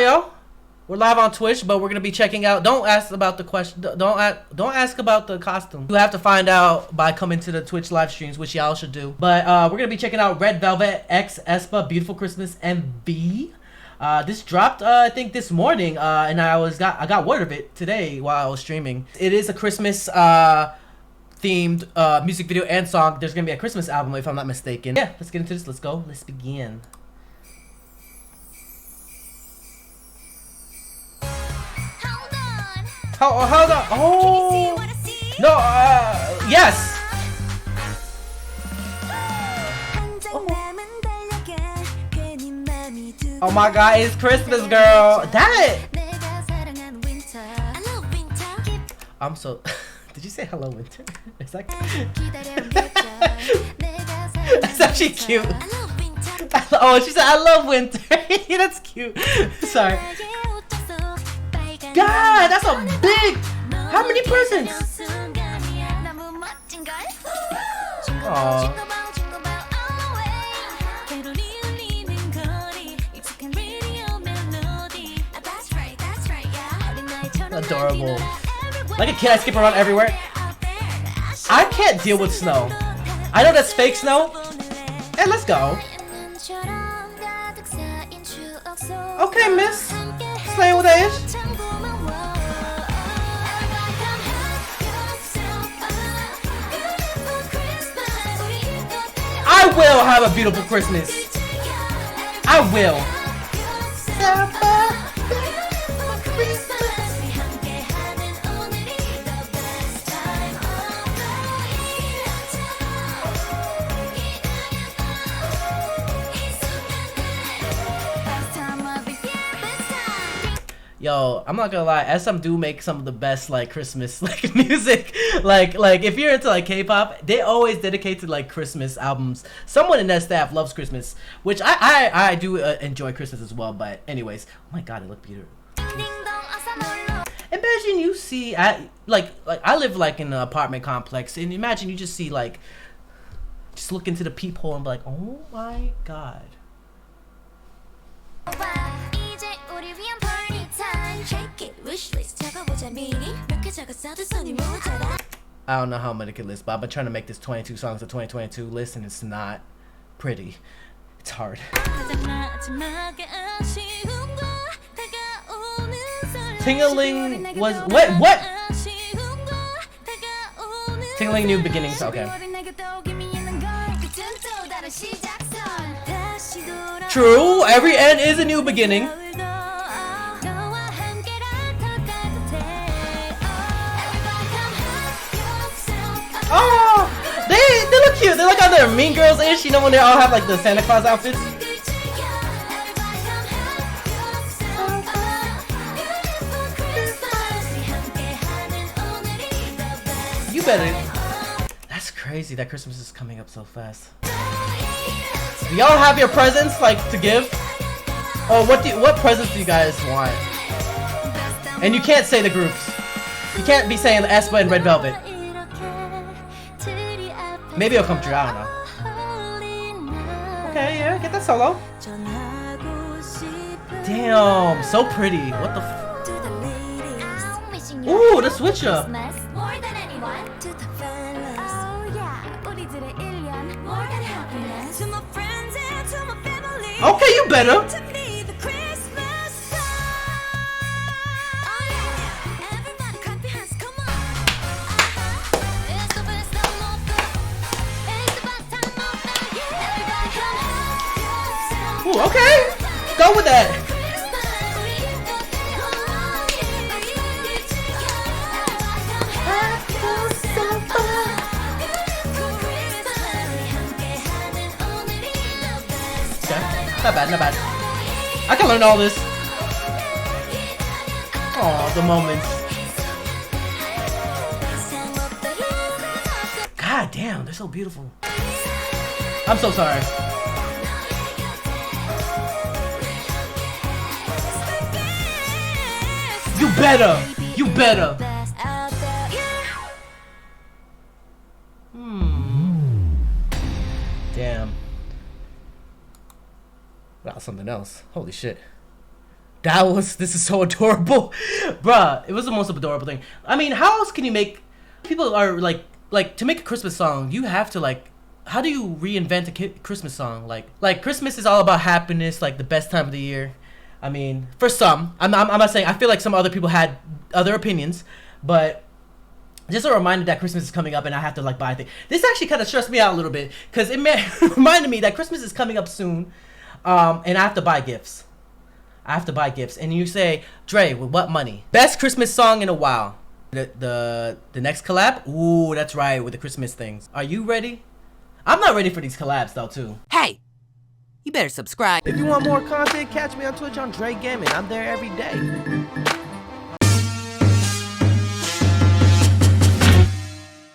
yo. We're live on Twitch, but we're gonna be checking out. Don't ask about the question. Don't ask about the costume. You have to find out by coming to the Twitch live streams, which y'all should do. But we're gonna be checking out Red Velvet X aespa Beautiful Christmas MV. This dropped I think this morning, and I got word of it today while I was streaming. It is a Christmas themed music video and song. There's gonna be a Christmas album if I'm not mistaken. Yeah, let's get into this. Let's go. Let's begin. Hold on. Oh no. Yes. Oh my God, it's Christmas, girl. That. I'm so. Did you say hello, winter? Is that? That's actually cute. Oh, she said I love winter. That's cute. Sorry. God, that's a big. How many presents? Aww. Adorable. Like a kid, I skip around everywhere. I can't deal with snow. I know that's fake snow. Hey, let's go. Okay, miss. Slaying with age. I will have a beautiful Christmas. I will. Yo, I'm not gonna lie, SM do make some of the best like Christmas like music. Like if you're into like K-pop, they always dedicate to like Christmas albums. Someone in that staff loves Christmas, which I do enjoy Christmas as well. But anyways, oh my God, it looked beautiful. Imagine you see like I live like in an apartment complex, and imagine you just see like just look into the peephole and be like, oh my God. I don't know how many can list, but I've been trying to make this 22 songs of 2022 list, and it's not pretty. It's hard. Tingling was what? Tingling New Beginnings. Okay. True. Every end is a new beginning. Oh, they look cute. They look like they're Mean Girls-ish. You know when they all have like the Santa Claus outfits. You better. That's crazy that Christmas is coming up so fast. Do y'all have your presents like to give? Or what presents do you guys want? And you can't say the groups. You can't be saying aespa and Red Velvet. Maybe it'll come true, I don't know. Okay, yeah, get that solo. Damn, so pretty. What the ooh, the switch up. Okay, you better. Ooh, okay, go with that. Okay, not bad, not bad. I can learn all this. Oh, the moments. God damn, they're so beautiful. I'm so sorry. You better! You better! Damn. Wow, something else. Holy shit. This is so adorable. Bruh, it was the most adorable thing. I mean, how else can you make, people are like to make a Christmas song, you have to like, how do you reinvent a Christmas song? Like Christmas is all about happiness, like the best time of the year. I mean, for some, I'm not saying, I feel like some other people had other opinions, but just a reminder that Christmas is coming up and I have to like buy things. This actually kind of stressed me out a little bit because it reminded me that Christmas is coming up soon, and I have to buy gifts. And you say, Dre, with what money? Best Christmas song in a while. The next collab? Ooh, that's right, with the Christmas things. Are you ready? I'm not ready for these collabs though, too. Hey, you better subscribe. If you want more content, catch me on Twitch on JREAMERS. I'm there every day.